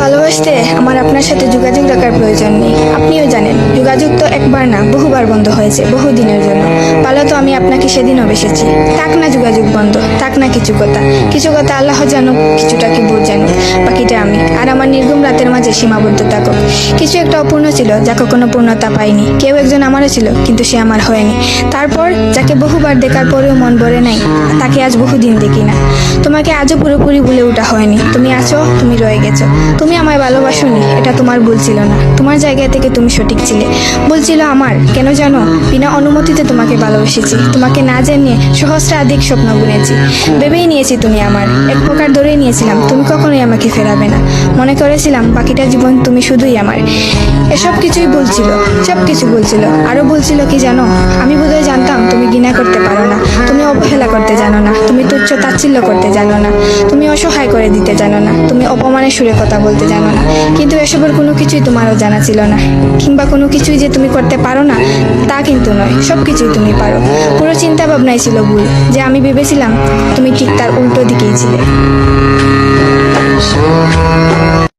ভালোবাসতে আমার আপনার সাথে যোগাযোগ রাখার প্রয়োজন নেই। আপনিও জানেন যোগাযোগ তো একবার না বহুবার বন্ধ হয়েছে বহুদিনের জন্য। পালো তো আমি আপনাকে সেদিনও বেসেছি। থাক না যোগাযোগ বন্ধ, থাক না কিছু কথা আল্লাহ জানুক, কিছুটা কি বোধ জানুক, বাকিটা আমি আর আমার নির্গুম রাতের মাঝে সীমাবদ্ধ থাকুক। কিছু একটা অপূর্ণ ছিল যা কখনো পূর্ণতা পায়নি। কেউ একজন আমারও ছিল কিন্তু সে আমার হয়নি। তারপর যাকে বহুবার দেখার পরেও মন ভরে নাই, তাকে আজ বহুদিন দেখি না। তোমাকে আজও পুরোপুরি ভুলে ওঠা হয়নি। তুমি আছো, তুমি রয়ে গেছো। তুমি আমায় ভালোবাসোনি, এটা তোমার ভুল ছিল না। তোমার জায়গা থেকে তুমি সঠিক ছিলে। ভুল ছিল আমার। কেন জানো? বিনা অনুমতিতে তোমাকে ভালোবেসেছি। তোমাকে না জেনে সহস্রাধিক স্বপ্ন বুনেছি। ভেবেই নিয়েছি তুমি আমার, এক প্রকার ধরেই নিয়েছিলাম তুমি কখনোই আমাকে ফেরাবে না। মনে করেছিলাম বাকিটা জীবন তুমি শুধুই আমার। এসব কিছুই ভুল ছিল, সব কিছু ভুল ছিল। আরো ভুল ছিল কি জানো? আমি বোধহয় জানতাম তুমি ঘৃণা করতে পারো না, তুমি অবহেলা করতে জানো না, তুমি তুচ্ছ তাচ্ছিল্য করতে জানো না, তুমি অসহায় করে দিতে জানো না, তুমি অপমানের সুরে কথা বলতে জানো না। কিন্তু এসবের কোনো কিছুই তোমারও জানা ছিল না, কিংবা কোনো কিছুই যে তুমি করতে পারো না তা কিন্তু নয়। সব কিছুই তুমি পারো। পুরো চিন্তা ভাবনাই ছিল ভুল, যে আমি ভেবেছিলাম তুমি ঠিক তার উল্টো দিকেই ছিলে।